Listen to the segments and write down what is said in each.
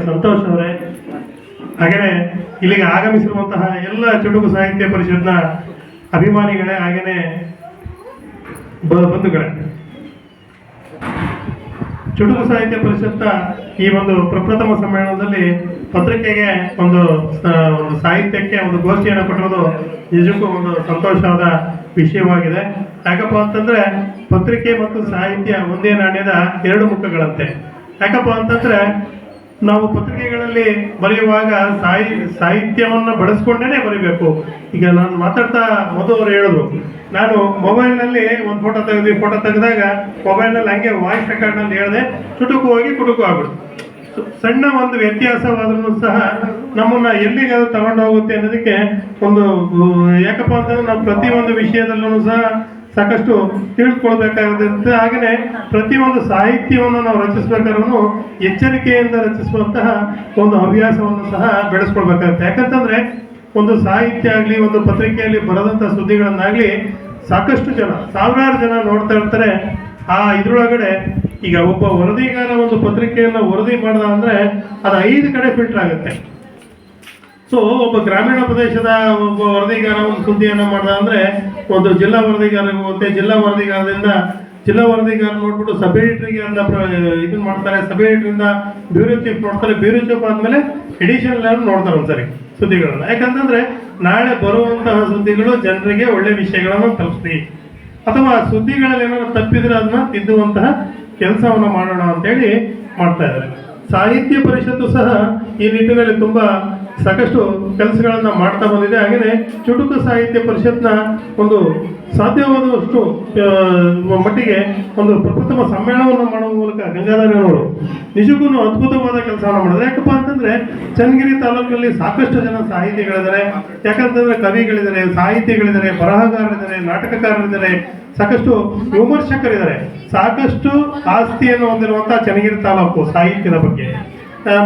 ಸಂತೋಷ್ ಅವರೇ, ಹಾಗೆಯೇ ಇಲ್ಲಿಗೆ ಆಗಮಿಸಿರುವಂತಹ ಎಲ್ಲ ಚುಟುಕು ಸಾಹಿತ್ಯ ಪರಿಷತ್ನ ಅಭಿಮಾನಿಗಳೇ, ಹಾಗೆಯೇ ಬಂಧುಗಳೇ, ಚುಟುಕು ಸಾಹಿತ್ಯ ಪರಿಷತ್ನ ಈ ಒಂದು ಪ್ರಪ್ರಥಮ ಸಮ್ಮೇಳನದಲ್ಲಿ ಪತ್ರಿಕೆಗೆ ಒಂದು ಸಾಹಿತ್ಯಕ್ಕೆ ಒಂದು ಗೋಷ್ಠಿಯನ್ನು ಕೊಟ್ಟಿರೋದು ನಿಜಕ್ಕೂ ಒಂದು ಸಂತೋಷವಾದ ವಿಷಯವಾಗಿದೆ. ಯಾಕಪ್ಪ ಅಂತಂದ್ರೆ ಪತ್ರಿಕೆ ಮತ್ತು ಸಾಹಿತ್ಯ ಒಂದೇ ನಾಣ್ಯದ ಎರಡು ಮುಖಗಳಂತೆ. ಯಾಕಪ್ಪ ಅಂತಂದ್ರೆ ನಾವು ಪತ್ರಿಕೆಗಳಲ್ಲಿ ಬರೆಯುವಾಗ ಸಾಹಿತ್ಯವನ್ನು ಬಳಸ್ಕೊಂಡೇ ಬರೀಬೇಕು. ಈಗ ನಾನು ಮಾತಾಡ್ತಾ ಅವರು ಹೇಳಿದ್ರು, ನಾನು ಮೊಬೈಲ್ನಲ್ಲಿ ಒಂದು ಫೋಟೋ ತೆಗೆದಾಗ ಮೊಬೈಲ್ನಲ್ಲಿ ಹಂಗೆ ವಾಯ್ಸ್ ರೆಕಾರ್ಡ್ನಲ್ಲಿ ಹೇಳಿದೆ, ಚುಟುಕು ಹೋಗಿ ಕುಟುಕು ಆಗ್ಬಿಡ್ತು. ಸಣ್ಣ ಒಂದು ವ್ಯತ್ಯಾಸವಾದ್ರೂ ಸಹ ನಮ್ಮನ್ನ ಎಲ್ಲಿಗಾದ್ರೂ ತಗೊಂಡು ಹೋಗುತ್ತೆ ಅನ್ನೋದಕ್ಕೆ ಒಂದು ಯಾಕಪ್ಪ ಅಂತಂದ್ರೆ ನಾವು ಪ್ರತಿಯೊಂದು ವಿಷಯದಲ್ಲೂ ಸಹ ಸಾಕಷ್ಟು ತಿಳ್ಕೊಳ್ಬೇಕಾಗಿರುತ್ತೆ. ಹಾಗೆಯೇ ಪ್ರತಿಯೊಂದು ಸಾಹಿತ್ಯವನ್ನು ನಾವು ರಚಿಸಬೇಕಾದ್ರೂ ಎಚ್ಚರಿಕೆಯಿಂದ ರಚಿಸುವಂತಹ ಒಂದು ಹವ್ಯಾಸವನ್ನು ಸಹ ಬೆಳೆಸ್ಕೊಳ್ಬೇಕಾಗುತ್ತೆ. ಯಾಕಂತಂದ್ರೆ ಒಂದು ಸಾಹಿತ್ಯ ಆಗಲಿ, ಒಂದು ಪತ್ರಿಕೆಯಲ್ಲಿ ಬರೆದಂಥ ಸುದ್ದಿಗಳನ್ನಾಗಲಿ ಸಾಕಷ್ಟು ಜನ, ಸಾವಿರಾರು ಜನ ನೋಡ್ತಾ ಇರ್ತಾರೆ. ಇದ್ರೊಳಗಡೆ ಈಗ ಒಬ್ಬ ವರದಿಗಾರ ಒಂದು ಪತ್ರಿಕೆಯನ್ನು ವರದಿ ಮಾಡ್ದ ಅಂದ್ರೆ ಅದು 5 ಕಡೆ ಫಿಲ್ಟರ್ ಆಗುತ್ತೆ. ಸೊ ಒಬ್ಬ ಗ್ರಾಮೀಣ ಪ್ರದೇಶದ ಒಬ್ಬ ವರದಿಗಾರ ಒಂದು ಸುದ್ದಿಯನ್ನು ಮಾಡ್ದ ಅಂದ್ರೆ ಒಂದು ಜಿಲ್ಲಾ ವರದಿಗಾರರಿಗೆ ಹೋಗುತ್ತೆ. ಜಿಲ್ಲಾ ವರದಿಗಾರ ನೋಡ್ಬಿಟ್ಟು ಸಬ್ ಎಡಿಟರ್ಗೆ ಇದನ್ನ ಮಾಡ್ತಾರೆ. ಸಬ್ ಎಡಿಟರಿಂದ ಬ್ಯೂರೋ ಚೀಫ್ ನೋಡ್ತಾರೆ. ಬ್ಯೂರೋ ಚೀಫ್ ಆದ್ಮೇಲೆ ಎಡಿಷನಲ್ ನೋಡ್ತಾರೆ ಒಂದ್ಸರಿ ಸುದ್ದಿಗಳನ್ನ. ಯಾಕಂತಂದ್ರೆ ನಾಳೆ ಬರುವಂತಹ ಸುದ್ದಿಗಳು ಜನರಿಗೆ ಒಳ್ಳೆ ವಿಷಯಗಳನ್ನು ತಲುಪಿಸ್ಲಿ, ಅಥವಾ ಸುದ್ದಿಗಳಲ್ಲಿ ಏನಾದ್ರು ತಪ್ಪಿದ್ರೆ ಅದನ್ನ ತಿದ್ದುವಂತಹ ಕೆಲಸವನ್ನು ಮಾಡೋಣ ಅಂತೇಳಿ ಮಾಡ್ತಾ ಇದ್ದಾರೆ. ಸಾಹಿತ್ಯ ಪರಿಷತ್ತು ಸಹ ಈ ನಿಟ್ಟಿನಲ್ಲಿ ತುಂಬಾ ಸಾಕಷ್ಟು ಕೆಲಸಗಳನ್ನ ಮಾಡ್ತಾ ಬಂದಿದೆ. ಹಾಗೆಯೇ ಚುಟುಕು ಸಾಹಿತ್ಯ ಪರಿಷತ್ನ ಒಂದು ಸಾಧ್ಯವಾದಷ್ಟು ಮಟ್ಟಿಗೆ ಒಂದು ಪ್ರಪ್ರಥಮ ಸಮ್ಮೇಳನವನ್ನು ಮಾಡುವ ಮೂಲಕ ಗಂಗಾಧರನವರು ನಿಜಕ್ಕೂ ಅದ್ಭುತವಾದ ಕೆಲಸವನ್ನು ಮಾಡಿದ್ದಾರೆ. ಯಾಕಪ್ಪ ಅಂತಂದ್ರೆ ಚನ್ನಗಿರಿ ತಾಲೂಕಿನಲ್ಲಿ ಸಾಕಷ್ಟು ಜನ ಸಾಹಿತಿಗಳಿದ್ದಾರೆ. ಯಾಕಂತಂದ್ರೆ ಕವಿಗಳಿದ್ದಾರೆ, ಸಾಹಿತಿಗಳಿದ್ದಾರೆ, ಬರಹಗಾರರಿದ್ದಾರೆ, ನಾಟಕಕಾರರಿದ್ದಾರೆ, ಸಾಕಷ್ಟು ವಿಮರ್ಶಕರಿದ್ದಾರೆ. ಸಾಕಷ್ಟು ಆಸ್ತಿಯನ್ನು ಹೊಂದಿರುವಂತಹ ಚನ್ನಗಿರಿ ತಾಲೂಕು ಸಾಹಿತ್ಯದ ಬಗ್ಗೆ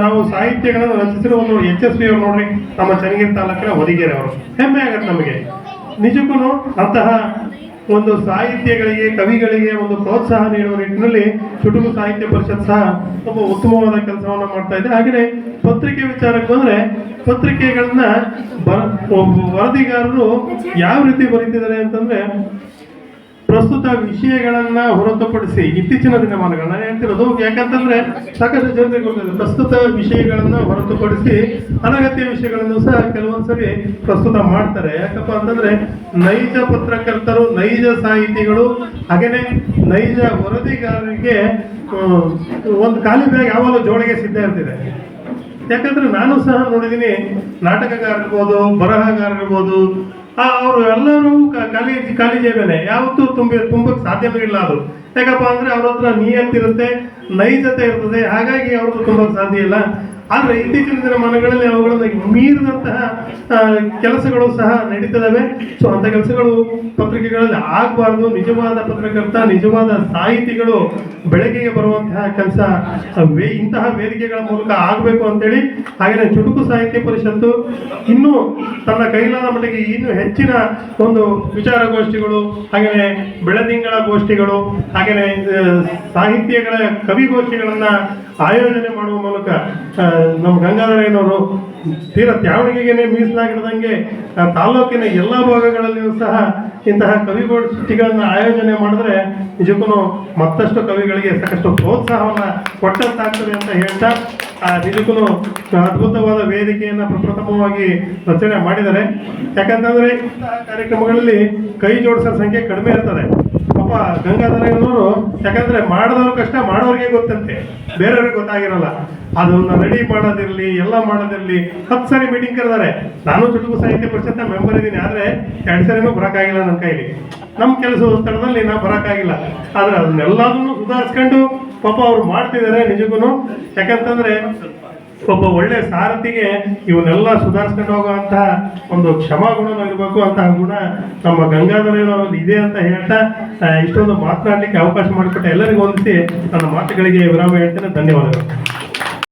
ನಾವು ಸಾಹಿತ್ಯಗಳನ್ನು ರಚಿಸಿರುವ HSV ಅವರು ನೋಡ್ರಿ, ನಮ್ಮ ಚನ್ನಗಿರಿ ತಾಲೂಕಿನ ಹೊದಿಗೆರೆ ಅವರು. ಹೆಮ್ಮೆ ಆಗತ್ತೆ ನಮಗೆ ನಿಜಕ್ಕೂ. ಅಂತಹ ಒಂದು ಸಾಹಿತ್ಯಗಳಿಗೆ, ಕವಿಗಳಿಗೆ ಒಂದು ಪ್ರೋತ್ಸಾಹ ನೀಡುವ ನಿಟ್ಟಿನಲ್ಲಿ ಚುಟುಕು ಸಾಹಿತ್ಯ ಪರಿಷತ್ ಸಹ ತುಂಬ ಉತ್ತಮವಾದ ಕೆಲಸವನ್ನು ಮಾಡ್ತಾ ಇದೆ. ಹಾಗೆಯೇ ಪತ್ರಿಕೆ ವಿಚಾರಕ್ಕೆ ಬಂದ್ರೆ ಪತ್ರಿಕೆಗಳನ್ನ ವರದಿಗಾರರು ಯಾವ ರೀತಿ ಬರೀತಿದ್ದಾರೆ ಅಂತಂದ್ರೆ, ಪ್ರಸ್ತುತ ವಿಷಯಗಳನ್ನ ಹೊರತುಪಡಿಸಿ ಇತ್ತೀಚಿನ ದಿನಮಾನಗಳನ್ನ ಹೇಳ್ತಿರೋದು. ಯಾಕಂತಂದ್ರೆ ಸಾಕಷ್ಟು ಜನರಿಗೆ ಗೊತ್ತಿದೆ, ಪ್ರಸ್ತುತ ವಿಷಯಗಳನ್ನ ಹೊರತುಪಡಿಸಿ ಅನಗತ್ಯ ವಿಷಯಗಳನ್ನು ಸಹ ಕೆಲವೊಂದ್ಸರಿ ಪ್ರಸ್ತುತ ಮಾಡ್ತಾರೆ. ಯಾಕಪ್ಪ ಅಂತಂದ್ರೆ ನೈಜ ಪತ್ರಕರ್ತರು, ನೈಜ ಸಾಹಿತಿಗಳು, ಹಾಗೇನೆ ನೈಜ ವರದಿಗಾರರಿಗೆ ಒಂದು ಖಾಲಿ ಬ್ಯಾಗ್ ಯಾವಾಗಲೂ ಜೋಳಿಗೆ ಸಿದ್ಧ ಇರ್ತಿದೆ. ಯಾಕಂದ್ರೆ ನಾನು ಸಹ ನೋಡಿದ್ದೀನಿ, ನಾಟಕಗಾರ ಇರ್ಬೋದು, ಬರಹಗಾರ ಇರ್ಬೋದು, ಅವರು ಎಲ್ಲರೂ ಖಾಲಿ ಜೇಬನೆ ಯಾವತ್ತೂ ತುಂಬಕ್ಕೆ ಸಾಧ್ಯವೇ ಇಲ್ಲ. ಅದು ಯಾಕಪ್ಪ ಅಂದ್ರೆ ಅವ್ರ ಹತ್ರ ನಿಯತ್ತಿರುತ್ತೆ, ನೈಜತೆ ಇರ್ತದೆ, ಹಾಗಾಗಿ ಅವ್ರದ್ದು ತುಂಬಕ್ಕೆ ಸಾಧ್ಯ ಇಲ್ಲ. ಆದರೆ ಇತ್ತೀಚಿನ ದಿನಮಾನಗಳಲ್ಲಿ ಅವುಗಳನ್ನು ಮೀರಿದಂತಹ ಕೆಲಸಗಳು ಸಹ ನಡೀತದವೆ. ಸೊ ಅಂಥ ಕೆಲಸಗಳು ಪತ್ರಿಕೆಗಳಲ್ಲಿ ಆಗಬಾರ್ದು. ನಿಜವಾದ ಪತ್ರಕರ್ತ, ನಿಜವಾದ ಸಾಹಿತಿಗಳು ಬೆಳಕಿಗೆ ಬರುವಂತಹ ಕೆಲಸ ಇಂತಹ ವೇದಿಕೆಗಳ ಮೂಲಕ ಆಗಬೇಕು ಅಂತೇಳಿ, ಹಾಗೆಯೇ ಚುಟುಕು ಸಾಹಿತ್ಯ ಪರಿಷತ್ತು ಇನ್ನೂ ತನ್ನ ಕೈಲಾದ ಮಟ್ಟಿಗೆ ಇನ್ನೂ ಹೆಚ್ಚಿನ ಒಂದು ವಿಚಾರಗೋಷ್ಠಿಗಳು, ಹಾಗೆಯೇ ಬೆಳದಿಂಗಳ ಗೋಷ್ಠಿಗಳು, ಹಾಗೆಯೇ ಸಾಹಿತ್ಯಗಳ ಕವಿಗೋಷ್ಠಿಗಳನ್ನು ಆಯೋಜನೆ ಮಾಡುವ ಮೂಲಕ ನಮ್ಮ ಗಂಗಾಧರಯ್ಯನವರು ತೀರಾ ತ್ಯಾವಣಿಗೆಗೆ ಮೀಸಲಾಗಿರದಂಗೆ ತಾಲೂಕಿನ ಎಲ್ಲ ಭಾಗಗಳಲ್ಲಿಯೂ ಸಹ ಇಂತಹ ಕವಿಗೋಷ್ಠಿಗಳನ್ನು ಆಯೋಜನೆ ಮಾಡಿದ್ರೆ ನಿಜಕ್ಕೂ ಮತ್ತಷ್ಟು ಕವಿಗಳಿಗೆ ಸಾಕಷ್ಟು ಪ್ರೋತ್ಸಾಹವನ್ನು ಕೊಟ್ಟಂತಾಗ್ತದೆ ಅಂತ ಹೇಳ್ತಾ, ನಿಜಕ್ಕೂ ಅದ್ಭುತವಾದ ವೇದಿಕೆಯನ್ನು ಪ್ರಪ್ರಥಮವಾಗಿ ರಚನೆ ಮಾಡಿದ್ದಾರೆ. ಯಾಕಂತಂದ್ರೆ ಇಂತಹ ಕಾರ್ಯಕ್ರಮಗಳಲ್ಲಿ ಕೈ ಜೋಡಿಸೋ ಸಂಖ್ಯೆ ಕಡಿಮೆ ಇರ್ತದೆ. ಪಾಪ ಗಂಗಾಧರಯ್ಯನವರು ಯಾಕಂದ್ರೆ ಮಾಡಿದವ್ರ ಕಷ್ಟ ಮಾಡೋರಿಗೆ ಗೊತ್ತಂತೆ, ಬೇರೆಯವ್ರಿಗೆ ಗೊತ್ತಾಗಿರಲ್ಲ. ಅದನ್ನ ರೆಡಿ ಮಾಡೋದಿರಲಿ, ಎಲ್ಲ ಮಾಡೋದಿರಲಿ. 10 ಸರಿ ಮೀಟಿಂಗ್ ಕರೆದಾರೆ. ನಾನು ಚುಟುಕು ಸಾಹಿತ್ಯ ಪರಿಷತ್ನ ಮೆಂಬರ್ ಇದ್ದೀನಿ, ಆದ್ರೆ 2 ಸರಿನೂ ಬರೋಕ್ಕಾಗಿಲ್ಲ ನನ್ನ ಕೈಲಿ. ನಮ್ಮ ಕೆಲಸದ ಸ್ಥಳದಲ್ಲಿ ನಾವು ಬರೋಕ್ಕಾಗಿಲ್ಲ. ಆದ್ರೆ ಅದನ್ನೆಲ್ಲದನ್ನು ಸುಧಾರಿಸ್ಕೊಂಡು ಪಾಪ ಅವ್ರು ಮಾಡ್ತಿದ್ದಾರೆ ನಿಜಕ್ಕೂ. ಯಾಕಂತಂದ್ರೆ ಒಬ್ಬ ಒಳ್ಳೆ ಸಾರಥಿಗೆ ಇವನ್ನೆಲ್ಲ ಸುಧಾರಿಸ್ಕೊಂಡು ಹೋಗುವಂತಹ ಒಂದು ಕ್ಷಮಾಗುಣನೂ ಇರಬೇಕು. ಅಂತಹ ಗುಣ ನಮ್ಮ ಗಂಗಾಧರಯ್ಯನವರಲ್ಲಿ ಇದೆ ಅಂತ ಹೇಳ್ತಾ ಇಷ್ಟೊಂದು ಮಾತನಾಡಲಿಕ್ಕೆ ಅವಕಾಶ ಮಾಡಿಕೊಟ್ಟ ಎಲ್ಲರಿಗೂ ಹೊಂದಿಸಿ ನನ್ನ ಮಾತುಗಳಿಗೆ ವಿರಾಮ ಹೇಳ್ತೇನೆ. ಧನ್ಯವಾದಗಳು.